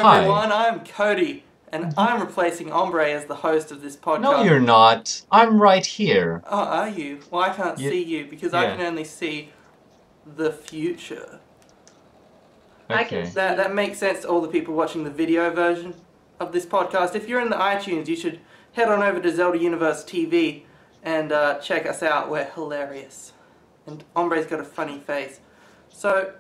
Hi. everyone, I'm Cody, and I'm replacing Hombre as the host of this podcast. No, you're not. I'm right here. Oh, are you? Well, I can't see you because I can only see the future. Okay. I can see That makes sense to all the people watching the video version of this podcast. If you're in the iTunes, you should head on over to Zelda Universe TV and check us out. We're hilarious. And Hombre's got a funny face. So,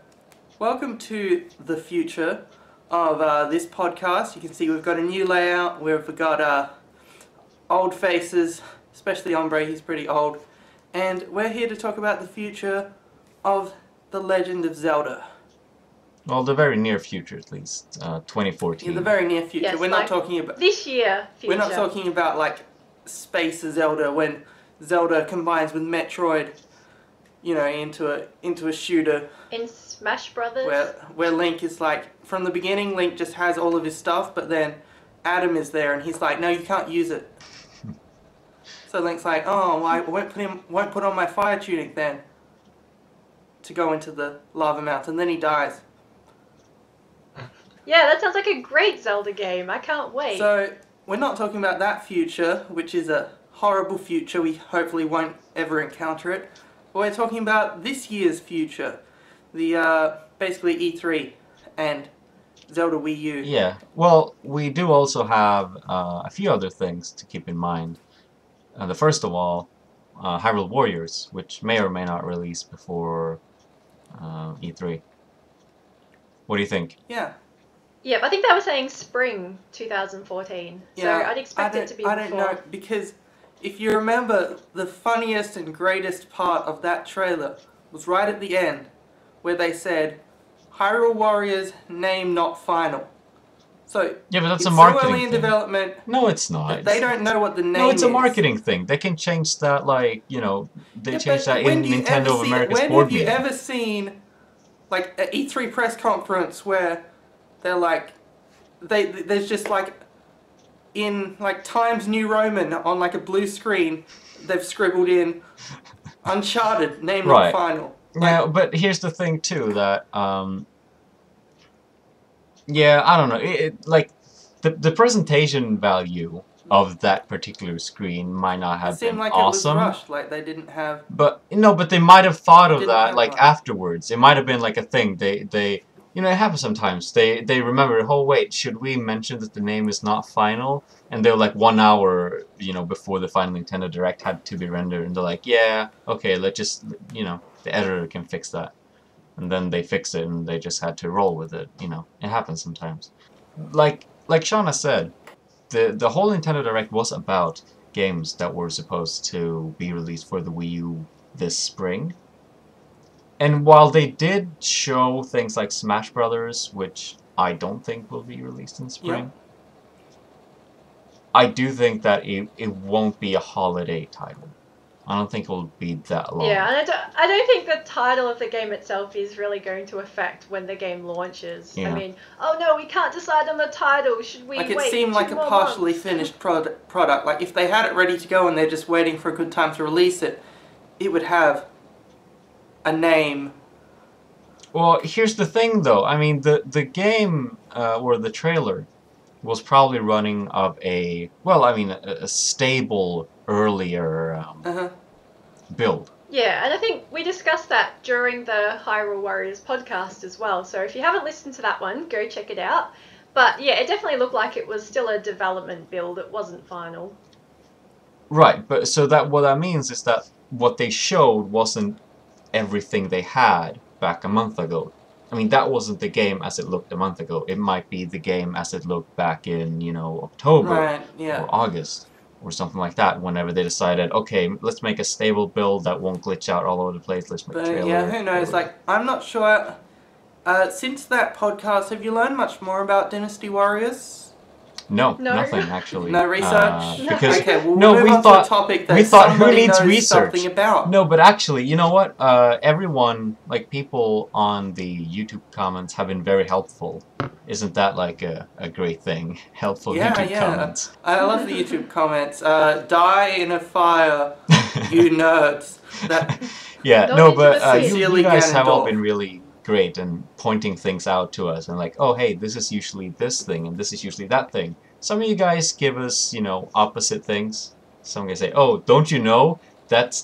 welcome to the future of this podcast. You can see we've got a new layout. We've got old faces, especially Hombre, he's pretty old. And we're here to talk about the future of The Legend of Zelda. Well, the very near future, at least. 2014. In the very near future. Yes, we're not talking about... this year future. We're not talking about, like, Space Zelda, when Zelda combines with Metroid, you know, into a shooter. In Smash Brothers. Where Link is like, from the beginning, Link just has all of his stuff, but then Adam is there and he's like, no, you can't use it. So Link's like, oh, well, I won't put on my fire tunic then to go into the lava mountain. Then he dies. Yeah, that sounds like a great Zelda game. I can't wait. So we're not talking about that future, which is a horrible future. We hopefully won't ever encounter it. But we're talking about this year's future. The, basically E3 and Zelda Wii U. Yeah. Well, we do also have a few other things to keep in mind. The first of all, Hyrule Warriors, which may or may not release before E3. What do you think? Yeah. Yep, I think they were saying spring 2014. Yeah, So I'd expect it to be before. I don't know, because if you remember, the funniest and greatest part of that trailer was right at the end, where they said, Hyrule Warriors, name not final. So, Yeah, but that's it's a marketing so early in thing. development, No, it's not. they don't know what the name is. No, it's a marketing thing. They can change that, like, you know, they Yeah, changed but that when in do you Nintendo ever of see- America's when board have you meeting. ever seen, like, an E3 press conference where they're like, there's just like, in like Times New Roman on like a blue screen, they've scribbled in Uncharted, name not final. Yeah, but here's the thing too, that yeah, I don't know. Like the presentation value of that particular screen might not It have seemed been like awesome. it was rushed, like they didn't have... But no, but they might have thought of Didn't that have like one. afterwards. It might have been like a thing. They you know, it happens sometimes. They remember, oh wait, should we mention that the name is not final? And they're like 1 hour, you know, before the final Nintendo Direct had to be rendered, and they're like, yeah, okay, let's just, you know, the editor can fix that. And then they fix it, and they just had to roll with it. You know, it happens sometimes. Like Shona said, the whole Nintendo Direct was about games that were supposed to be released for the Wii U this spring. And while they did show things like Smash Brothers, which I don't think will be released in spring, I do think that it won't be a holiday title. I don't think it will be that long. Yeah, and I don't think the title of the game itself is really going to affect when the game launches. Yeah. I mean, oh no, we can't decide on the title. Should we Like wait it seemed 2 like a more partially months? finished product. Like if they had it ready to go and they're just waiting for a good time to release it, it would have a name. Well, here's the thing, though. I mean, the game or the trailer was probably running of a stable earlier build. Yeah, and I think we discussed that during the Hyrule Warriors podcast as well. So if you haven't listened to that one, go check it out. But yeah, it definitely looked like it was still a development build. It wasn't final. Right, but so that what that means is that what they showed wasn't everything they had back a month ago. I mean, that wasn't the game as it looked a month ago. It might be the game as it looked back in, you know, October or August or something like that, whenever they decided, okay, let's make a stable build that won't glitch out all over the place, let's make a trailer. Yeah, who knows, like, I'm not sure, since that podcast, have you learned much more about Dynasty Warriors? No, No. nothing actually. No research? Because Okay, well, no, we'll we move on thought to a topic that we thought who somebody needs knows research? something about. No, but actually, you know what? Everyone, like people on the YouTube comments, have been very helpful. Isn't that like a great thing? Helpful YouTube comments. I love the YouTube comments. Die in a fire, you nerds. That Yeah, No no, need to but listen. you guys have all Ganondorf. been really great and pointing things out to us and like, oh hey, this is usually this thing and this is usually that thing. Some of you guys give us, you know, opposite things. Some guys say, oh, don't you know? That's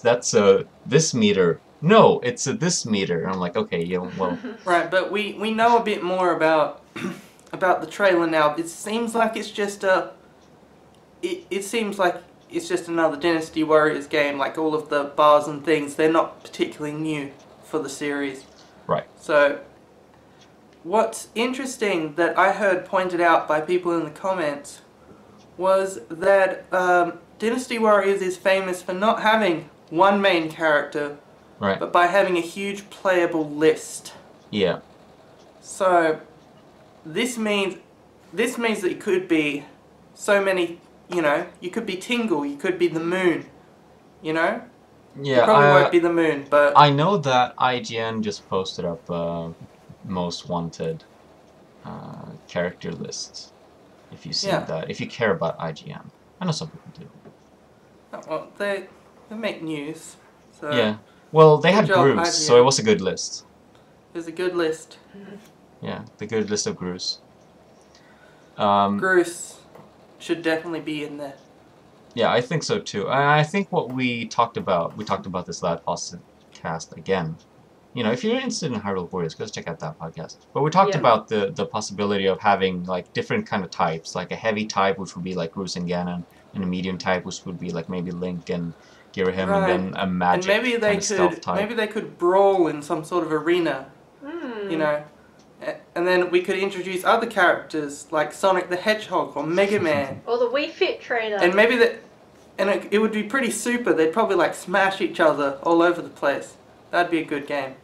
this meter. No, it's a this meter. And I'm like, okay, yeah, well. Right, but we know a bit more about about the trailer now. It seems like it's just it seems like it's just another Dynasty Warriors game. Like all of the bars and things, they're not particularly new for the series. Right. So, what's interesting that I heard pointed out by people in the comments was that Dynasty Warriors is famous for not having one main character, Right. but by having a huge playable list. Yeah. So, this means that it could be so many, you know, you could be Tingle, you could be the Moon, you know? Yeah. You probably won't be the Moon, but... I know that IGN just posted up most wanted character lists. If you see that, if you care about IGN, I know some people do. Oh, well, they make news. So Yeah. Well, they had Good job, Grooves, so IGN. it was a good list. There's a good list. Yeah, the good list of Grooves. Bruce should definitely be in there. Yeah, I think so too. I think what we talked about this last podcast again. You know, if you're interested in Hyrule Warriors, go check out that podcast. But we talked about the possibility of having like different kind of types, like a heavy type, which would be like Bruce and Ganon, and a medium type, which would be like maybe Link and Girahim, and then a magic and maybe they kind of stealth type. maybe they could brawl in some sort of arena. You know, and then we could introduce other characters like Sonic the Hedgehog or Mega Man. Or the Wii Fit trainer. And maybe it would be pretty super. They'd probably like smash each other all over the place. That'd be a good game.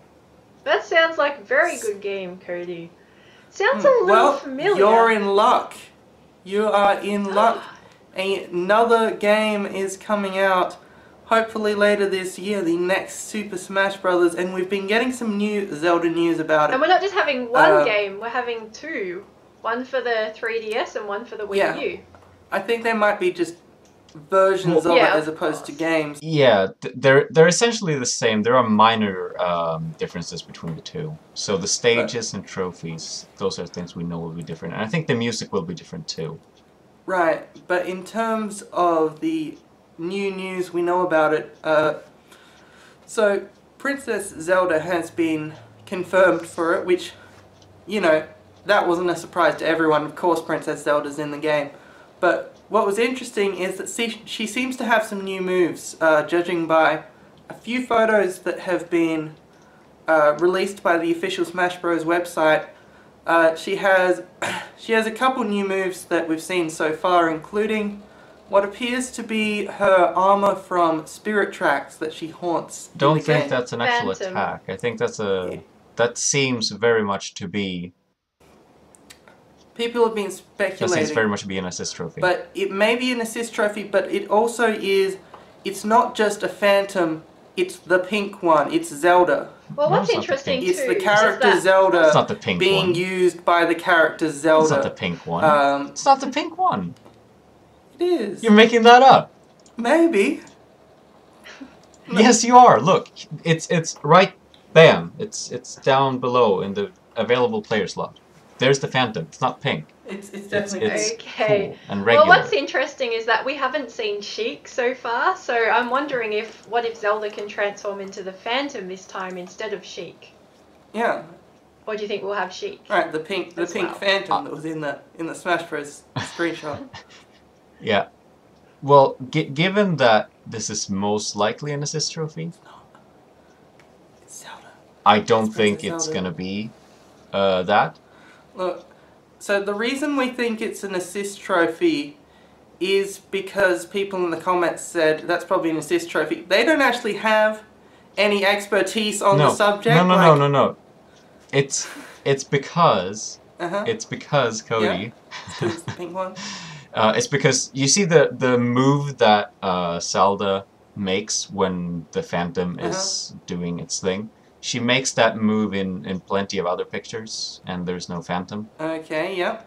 That sounds like a very good game, Cody. Sounds a little familiar. You're in luck. You are in luck. Another game is coming out, hopefully later this year, the next Super Smash Bros. And we've been getting some new Zelda news about it. And we're not just having one game, we're having two. One for the 3DS and one for the Wii U. I think there might be just versions of it as opposed to games. Yeah, they're essentially the same. There are minor differences between the two. So the stages and trophies, those are things we know will be different. And I think the music will be different too. Right, but in terms of the new news we know about it, so Princess Zelda has been confirmed for it, which, you know, that wasn't a surprise to everyone. Of course Princess Zelda's in the game. But what was interesting is that she seems to have some new moves, judging by a few photos that have been released by the official Smash Bros. Website. She has a couple new moves that we've seen so far, including what appears to be her armor from Spirit Tracks that she haunts. Don't think that's an actual attack. I think that's that seems very much to be. People have been speculating. That seems very much to be an assist trophy. But it may be an assist trophy, but it also is. It's not just a Phantom. It's the pink one. It's Zelda. Well, what's interesting too is the character Zelda it's not the pink being one. used by the character Zelda. It's not the pink one. It's not the pink one. It is. You're making that up. Maybe. Yes, you are. Look, it's right. Bam. It's down below in the available player slot. There's the Phantom. It's not pink. It's definitely it's okay. Cool and regular. Well, what's interesting is that we haven't seen Sheik so far, so I'm wondering what if Zelda can transform into the Phantom this time instead of Sheik? Yeah. Or do you think we'll have Sheik? Right, the pink Phantom that was in the Smash Bros. Screenshot. Yeah. Well, given that this is most likely an assist trophy, It's not. It's Zelda. I don't think it's gonna be that. Look, so the reason we think it's an assist trophy is because people in the comments said that's probably an assist trophy. They don't actually have any expertise on the subject. No. It's because Uh-huh. it's because Cody. It's the pink one. It's because you see the move that Zelda makes when the Phantom is doing its thing. She makes that move in plenty of other pictures, and there's no Phantom. Okay, yep.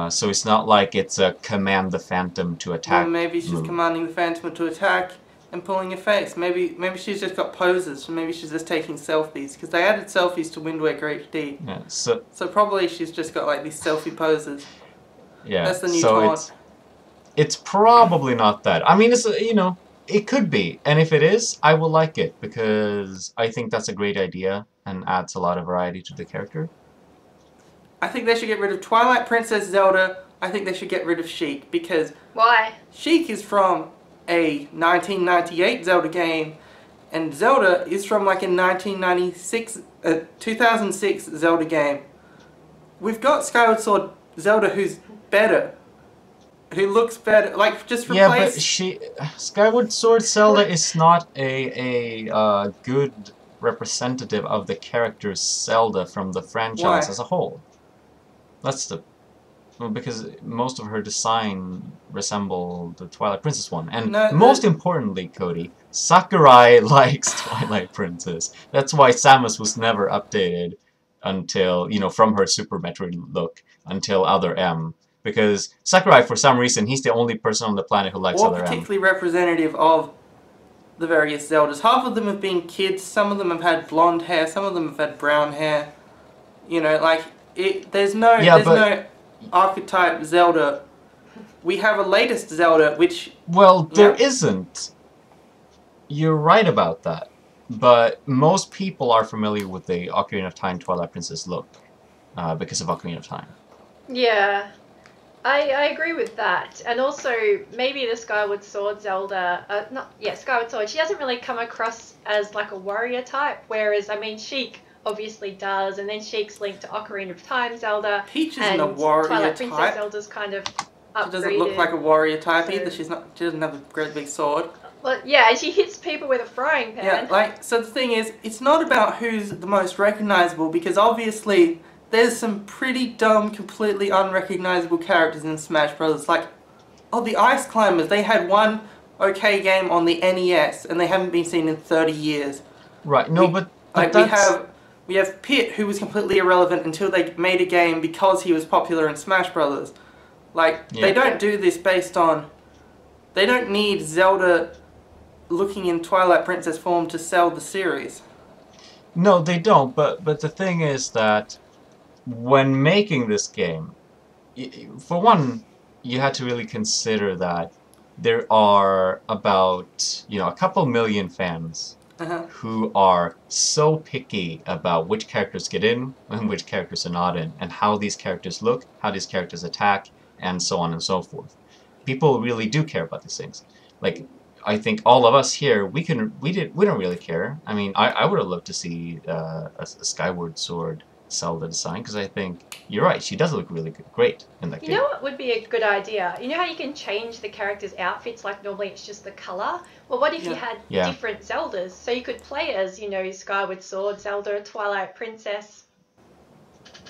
So it's not like it's a command the Phantom to attack. Well, maybe she's move. commanding the Phantom to attack. and pulling your face. Maybe she's just got poses, so maybe she's just taking selfies, because they added selfies to Wind Waker HD. Yeah, so probably she's just got like these selfie poses. Yeah, that's the new so taunt. It's probably not that. I mean, it's it could be, and if it is, I will like it because I think that's a great idea and adds a lot of variety to the character. I think they should get rid of Twilight Princess Zelda. I think they should get rid of Sheik, because... Why? Sheik is from a 1998 Zelda game, and Zelda is from like a 2006 Zelda game. We've got Skyward Sword Zelda who's better. Who looks better, like, just replace... Yeah, but Skyward Sword Zelda is not a good representative of the character Zelda from the franchise as a whole. That's because most of her design resemble the Twilight Princess one. And most importantly, Cody, Sakurai likes Twilight Princess. That's why Samus was never updated until, from her Super Metroid look, until Other M. Because Sakurai, for some reason, he's the only person on the planet who likes Other M. particularly representative of the various Zeldas. Half of them have been kids, some of them have had blonde hair, some of them have had brown hair. There's no archetype Zelda. We have a latest Zelda, which... Well, there isn't. You're right about that. But most people are familiar with the Ocarina of Time Twilight Princess look because of Ocarina of Time. Yeah, I agree with that. And also, maybe the Skyward Sword Zelda... Skyward Sword. She doesn't really come across as like a warrior type, whereas, Sheik... obviously does, and then Sheik's linked to Ocarina of Time Zelda. Peach isn't a warrior Twilight type. Princess Zelda's kind of upgraded. She doesn't look like a warrior type either. She doesn't have a great big sword. Well, yeah, and she hits people with a frying pan. Yeah, so the thing is, it's not about who's the most recognizable, because obviously there's some pretty dumb, completely unrecognizable characters in Smash Bros. Like, the Ice Climbers, they had one okay game on the NES, and they haven't been seen in 30 years. Right, but we have Pit, who was completely irrelevant until they made a game because he was popular in Smash Brothers. They don't do this based on... They don't need Zelda looking in Twilight Princess form to sell the series. No, they don't, but the thing is that when making this game, for one, you had to really consider that there are about, a couple million fans who are so picky about which characters get in and which characters are not in, and how these characters look, how these characters attack, and so on and so forth. People really do care about these things. I think all of us here, we don't really care. I would have loved to see a Skyward Sword Zelda design, because I think you're right, she does look really great in that game. You know what would be a good idea? You know how you can change the characters' outfits, like normally it's just the colour? Well, what if you had different Zeldas? So you could play as, Skyward Sword Zelda, Twilight Princess.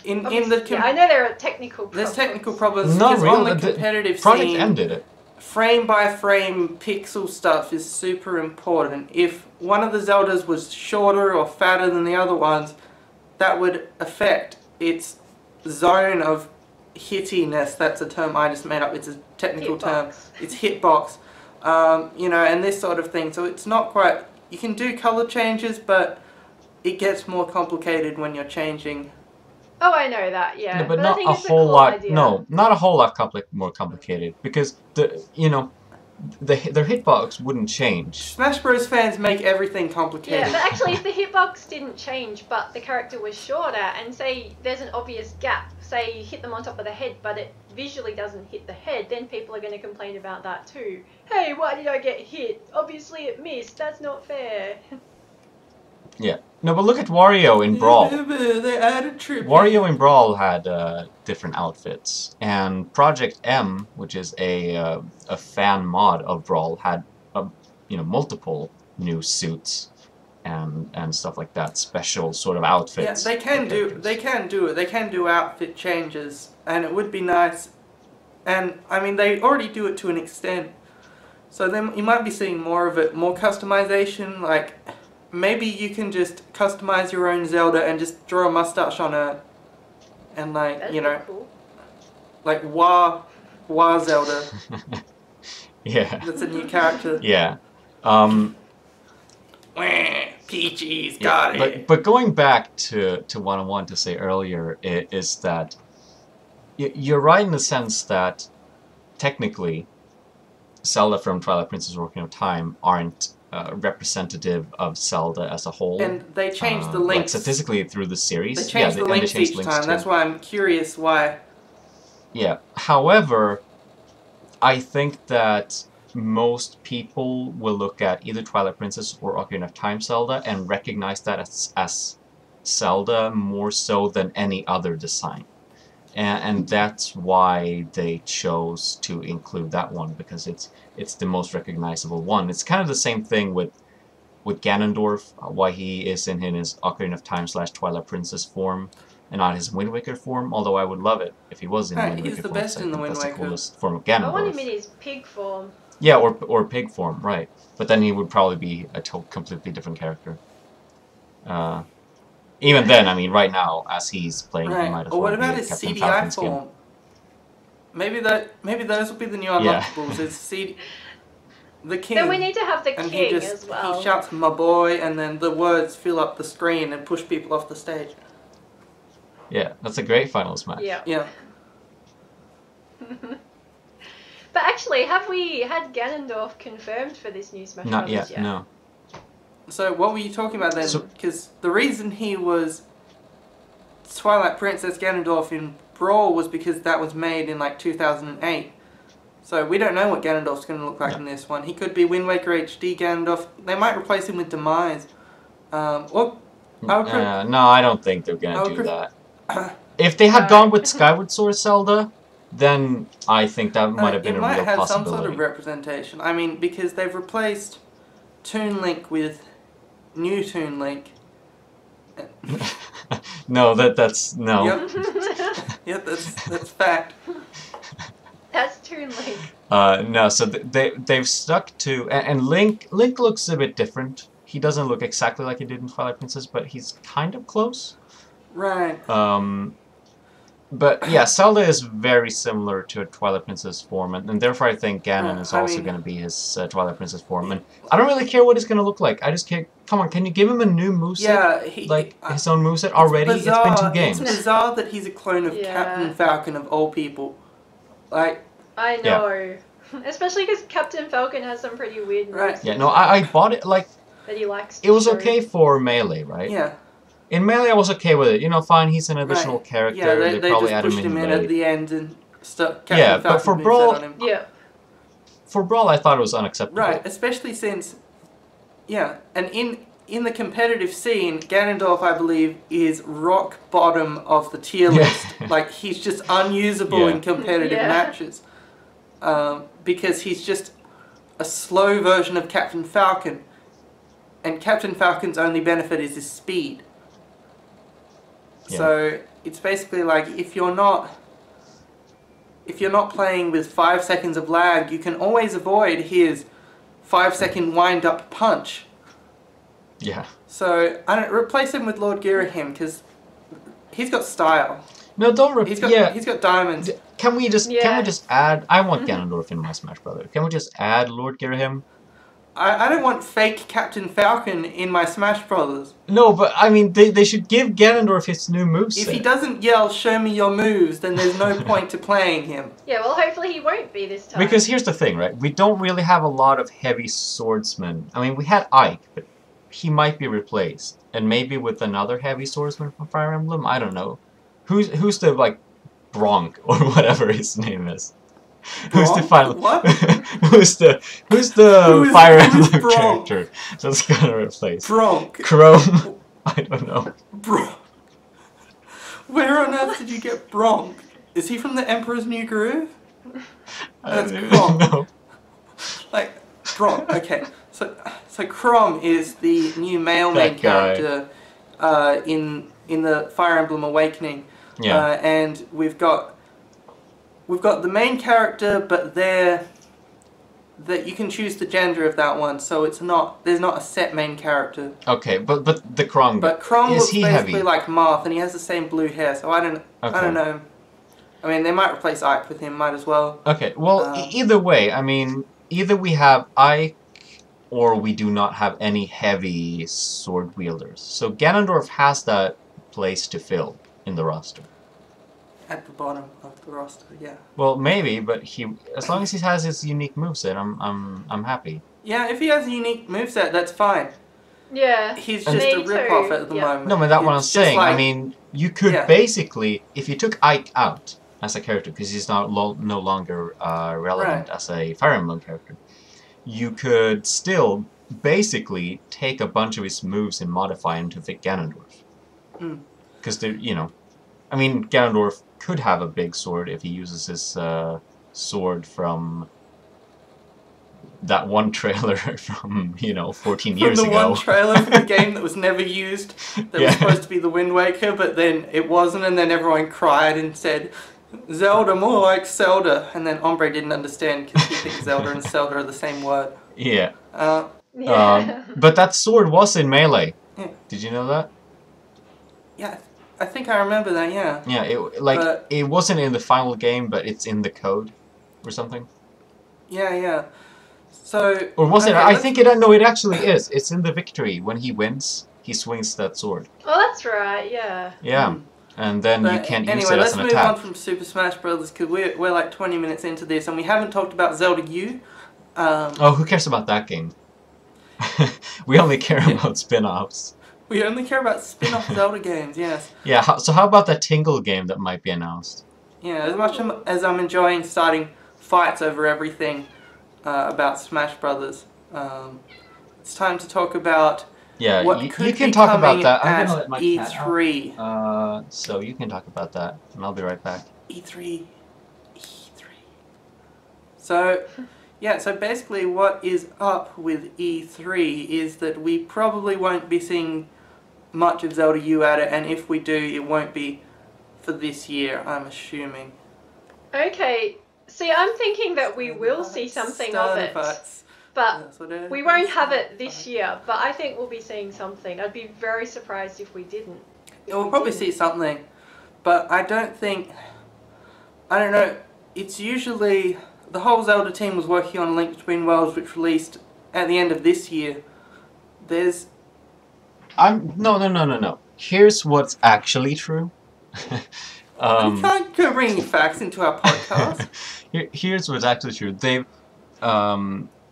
I know there are technical problems. There's technical problems. Not really. On the competitive Project scene, M did it. Frame by frame pixel stuff is super important. If one of the Zeldas was shorter or fatter than the other ones, that would affect its zone of hittiness. That's a term I just made up. It's a technical term. It's hitbox. And this sort of thing. So it's not quite... You can do color changes, but it gets more complicated when you're changing. Oh, I know that, yeah. No, but not a whole lot. Idea. No, not a whole lot more complicated, because their hitbox wouldn't change. Smash Bros. Fans make everything complicated. Yeah, but actually, if the hitbox didn't change, but the character was shorter, and say there's an obvious gap, say you hit them on top of the head, but it visually doesn't hit the head, then people are going to complain about that too. Hey, why did I get hit? Obviously it missed. That's not fair. Yeah. No, but look at Wario in Brawl. They added tribute. Wario in Brawl had different outfits, and Project M, which is a fan mod of Brawl, had multiple new suits and stuff like that, special sort of outfits. Yeah, they can do it. They can do outfit changes, and it would be nice. And they already do it to an extent. So then you might be seeing more of it, more customization, maybe you can just customize your own Zelda and just draw a mustache on her, and cool. like Wah Zelda. Yeah. That's a new character. Yeah. Peaches, got it. But going back to what I wanted to say earlier is that you're right in the sense that technically Zelda from Twilight Princess Ocarina of Time aren't representative of Zelda as a whole. And they changed the links. Like statistically through the series. They changed the links each time. Too. That's why I'm curious why. Yeah. However, I think that most people will look at either Twilight Princess or Ocarina of Time Zelda and recognize that as Zelda more so than any other design. And that's why they chose to include that one, because it's the most recognizable one. It's kind of the same thing with Ganondorf, why he is in his Ocarina of Time / Twilight Princess form and not his Wind Waker form, although I would love it if he was in Wind Waker form. He's the best in the Wind Waker. That's the coolest form of Ganondorf. I want him in his pig form. Yeah, or pig form, right. But then he would probably be a completely different character. Even then, I mean, right now, as he's playing, he might as well or what be about a his Captain CDI Falcon form? skin. Maybe those will be the new unlockables. It's the king. Then we need to have the and king as well. He shouts "my boy," and then the words fill up the screen and push people off the stage. Yeah, that's a great final smash. Yeah. But actually, have we had Ganondorf confirmed for this new Smash Not Brothers yet, no. So what were you talking about then? Because the reason he was Twilight Princess Ganondorf in Brawl was because that was made in like 2008. So we don't know what Ganondorf's going to look like in this one. He could be Wind Waker HD Ganondorf. They might replace him with Demise. No, I don't think they're going to do that. If they had gone with Skyward Sword Zelda, then I think that might have been a real possibility. It might have some sort of representation. I mean, because they've replaced Toon Link with New Toon Link. No, that's no. Yep, that's fact. That's Toon Link. No, so they've stuck to and Link looks a bit different. He doesn't look exactly like he did in Twilight Princess, but he's kind of close. Right. But yeah, Zelda is very similar to a Twilight Princess form, and therefore I think Ganon is also going to be his Twilight Princess form. And I don't really care what he's going to look like. I just care. Come on, can you give him a new moveset? Yeah, his own moveset already. Bizarre. It's been 2 games. It's bizarre that he's a clone of Captain Falcon of all people. Like. I know, especially because Captain Falcon has some pretty weird moves. Yeah, no, I bought it like. That he likes. It was okay for Melee, right? Yeah. In Melee, I was okay with it. You know, fine, he's an additional character. Yeah, they probably just add pushed him in late. at the end and stuck Captain Falcon but for Brawl, on him. For Brawl, I thought it was unacceptable. Right, especially since, and in the competitive scene, Ganondorf, I believe, is rock bottom of the tier list. Like, he's just unusable in competitive matches. Because he's just a slow version of Captain Falcon. And Captain Falcon's only benefit is his speed. Yeah. So it's basically like if you're not playing with 5 seconds of lag, you can always avoid his 5-second wind-up punch. Yeah. So I don't replace him with Lord Girahim because he's got style. No, don't He's got diamonds. Can we just add? I want Ganondorf in my Smash Brother. Can we just add Lord Girahim? I don't want fake Captain Falcon in my Smash Brothers. No, but I mean, they should give Ganondorf his new moveset. If he doesn't yell, "Show me your moves," then there's no point to playing him. Yeah, well, hopefully he won't be this time. Because here's the thing, right? We don't really have a lot of heavy swordsmen. I mean, we had Ike, but he might be replaced. And maybe with another heavy swordsman from Fire Emblem? I don't know. Who's the, like, Bronk, or whatever his name is? Who's the final? What? who's the Fire Emblem character that's gonna replace? Bronk. Chrome. I don't know. Bronk. Where on earth did you get Bronk? Is he from the Emperor's New Groove? That's Bronk. No. Like Bronk. Okay. So Crom is the new male main character in the Fire Emblem Awakening. Yeah. And we've got the main character, but that you can choose the gender of that one, so there's not a set main character. Okay, but the Crom. But Crom looks basically heavy? like Marth, and he has the same blue hair, so I don't know. I mean, they might replace Ike with him, might as well. Okay, well, either way, I mean, either we have Ike or we do not have any heavy sword wielders. So Ganondorf has that place to fill in the roster. At the bottom of the roster, yeah. Well, maybe, but as long as he has his unique moveset, I'm happy. Yeah, if he has a unique moveset, that's fine. Yeah. He's just a rip-off at the moment. No, but that's what I'm saying. Like, I mean, you could basically, if you took Ike out as a character, because he's now no longer relevant as a Fire Emblem character, you could still basically take a bunch of his moves and modify them to fit Ganondorf. Because I mean, Ganondorf could have a big sword if he uses his sword from that one trailer from 14 years ago. From the one trailer for the game that was never used, that was supposed to be the Wind Waker, but then it wasn't, and then everyone cried and said, Zelda, more like Zelda, and then Hombre didn't understand because he thinks Zelda and Zelda are the same word. Yeah. Yeah. But that sword was in Melee. Yeah. Did you know that? Yeah, I think I remember that, yeah. Yeah, it wasn't in the final game, but it's in the code or something. Yeah. So... Or was it? I think no, it actually is. It's in the victory. When he wins, he swings that sword. Oh, that's right, yeah. Yeah. And then you can't use it as an attack. Anyway, let's move on from Super Smash Bros. Because we're like 20 minutes into this, and we haven't talked about Zelda U. Who cares about that game? We only care about spin-offs. We only care about spin-off Zelda games, yes. Yeah, so how about that Tingle game that might be announced? Yeah, as much as I'm enjoying starting fights over everything about Smash Brothers, it's time to talk about what could you can be talk coming about that. at I'm gonna let my E3. cat out. So you can talk about that, and I'll be right back. E3. So... Yeah, so basically what is up with E3 is that we probably won't be seeing much of Zelda U at it, and if we do, it won't be for this year, I'm assuming. Okay, see, I'm thinking that we will see something of it, but we won't have it this year, but I think we'll be seeing something. I'd be very surprised if we didn't. We'll probably see something, but I don't know, it's usually... The whole Zelda team was working on Link Between Worlds, which released at the end of this year. There's... No. Here's what's actually true. You can't go bringing facts into our podcast. Here's what's actually true.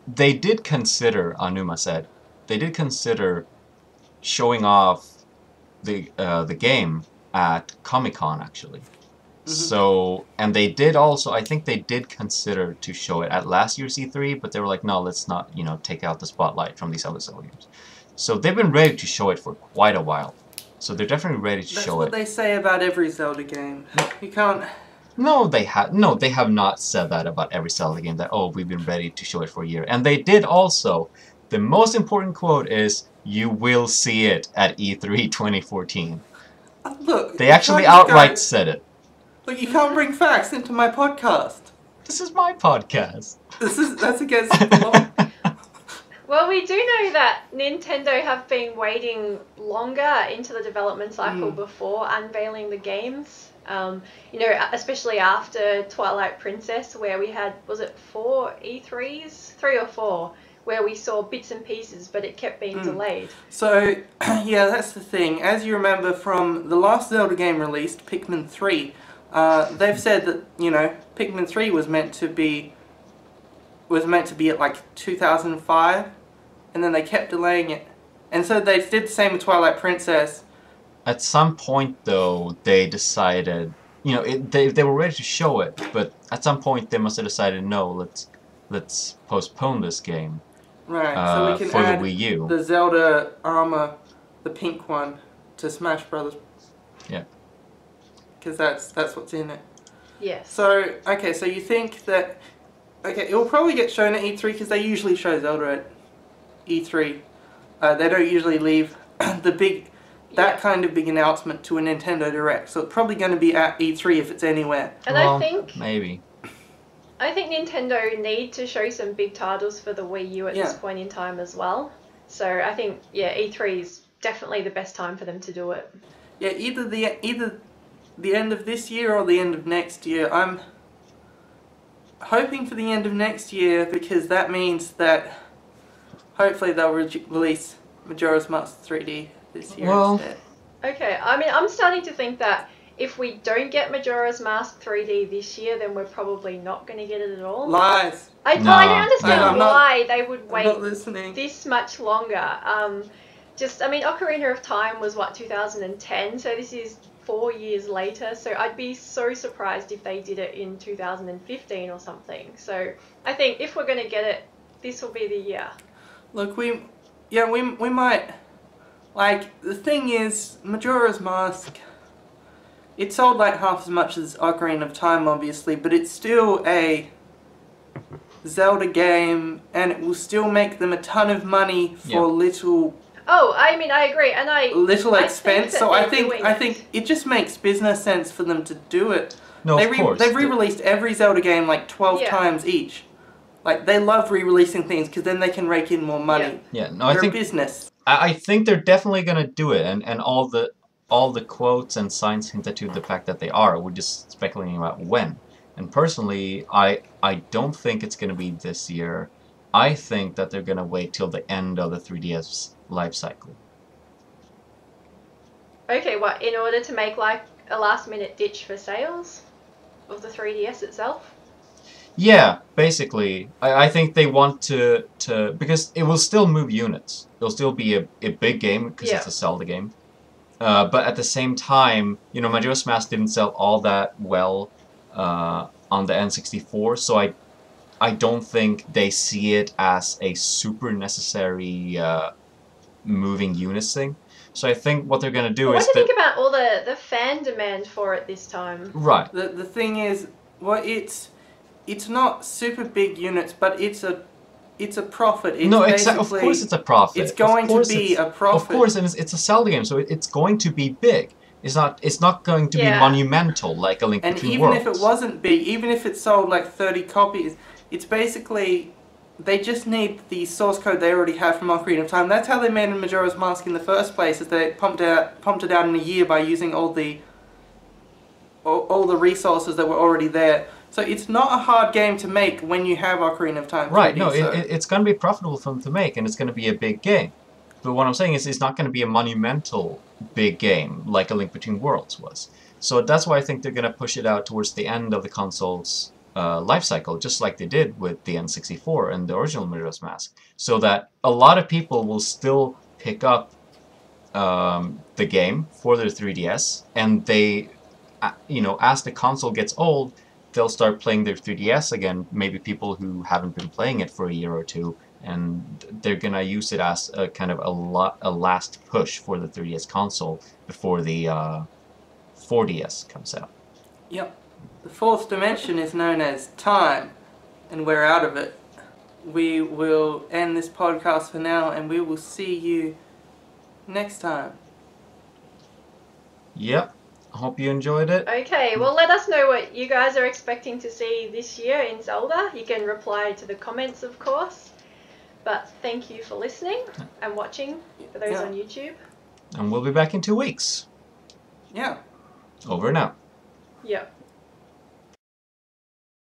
They did consider, Anuma said, they did consider showing off the game at Comic-Con, actually. So, and they did also, I think they did consider to show it at last year's E3, but they were like, no, let's not, take out the spotlight from these other Zelda games. So they've been ready to show it for quite a while. So they're definitely ready to show it. That's what they say about every Zelda game. You can't... No, they have not said that about every Zelda game, that, oh, we've been ready to show it for a year. And they did also, the most important quote is, you will see it at E3 2014. Look... They actually outright said it. Look, you can't bring facts into my podcast. This is my podcast. That's against the law. Well, we do know that Nintendo have been waiting longer into the development cycle before unveiling the games. Especially after Twilight Princess, where we had, was it 4 E3s? 3 or 4, where we saw bits and pieces, but it kept being delayed. So, yeah, that's the thing. As you remember from the last Zelda game released, Pikmin 3, they've said that, Pikmin 3 was meant to be at like 2005, and then they kept delaying it. And so they did the same with Twilight Princess. At some point, though, they decided, they were ready to show it, but at some point they must have decided, no, let's postpone this game. Right, so we can for add the Wii U. The Zelda armor, the pink one, to Smash Brothers. Yeah. Because that's what's in it. Yes. So, okay, so you think that... Okay, it will probably get shown at E3 because they usually show Zelda at E3. They don't usually leave that kind of big announcement to a Nintendo Direct. So it's probably going to be at E3 if it's anywhere. And well, I think Nintendo need to show some big titles for the Wii U at this point in time as well. So I think, E3 is definitely the best time for them to do it. Yeah, either the end of this year or the end of next year. I'm hoping for the end of next year because that means that hopefully they'll release Majora's Mask 3D this year instead. Okay, I mean, I'm starting to think that if we don't get Majora's Mask 3D this year, then we're probably not going to get it at all. Lies. I don't understand why they would wait this much longer. I mean, Ocarina of Time was, 2010, so this is 4 years later, so I'd be so surprised if they did it in 2015 or something. So I think if we're going to get it, this will be the year. Look, we might... Like, the thing is, Majora's Mask, it sold like half as much as Ocarina of Time, obviously, but it's still a Zelda game, and it will still make them a ton of money for little... Oh, I mean, I agree, and little expense, so I think it just makes business sense for them to do it. No, of course. They've re-released every Zelda game like 12 times each. Like, they love re-releasing things, because then they can rake in more money. Yeah, no, I think... business. I think they're definitely gonna do it, and all the quotes and signs hinted to the fact that they are. We're just speculating about when. And personally, I don't think it's gonna be this year. I think that they're gonna wait till the end of the 3DS life cycle. Okay, what, in order to make like a last-minute ditch for sales of the 3DS itself? Yeah, basically. I think they want to because it will still move units. It'll still be a big game because it's a Zelda game. But at the same time, you know, Majora's Mask didn't sell all that well on the N64, so I don't think they see it as a super necessary moving units thing. So I think what they're gonna do is... What do you think about all the fan demand for it this time? Right. The thing is, well, it's not super big units, but it's a profit. It's no, of course it's a profit. It's going to be a profit. Of course, and it's a Zelda game, so it's going to be big. It's not going to be monumental like A Link Between Worlds. And even if it wasn't big, even if it sold like 30 copies, it's basically... They just need the source code they already have from Ocarina of Time. That's how they made Majora's Mask in the first place, is they pumped it out in a year by using all the resources that were already there. So it's not a hard game to make when you have Ocarina of Time 3D. Right, no, it's going to be profitable for them to make, and it's going to be a big game. But what I'm saying is it's not going to be a monumental big game like A Link Between Worlds was. So that's why I think they're going to push it out towards the end of the console's life cycle, just like they did with the N64 and the original Majora's Mask. So that a lot of people will still pick up the game for their 3DS, and they, you know, as the console gets old, they'll start playing their 3DS again, maybe people who haven't been playing it for a year or two, and they're gonna use it as a kind of a last push for the 3DS console before the 4DS comes out. Yep. The fourth dimension is known as time, and we're out of it. We will end this podcast for now, and we will see you next time. Yep. I hope you enjoyed it. Okay, well, let us know what you guys are expecting to see this year in Zelda. You can reply to the comments, of course. But thank you for listening and watching for those on YouTube. And we'll be back in 2 weeks. Yeah. Over and out. Yep.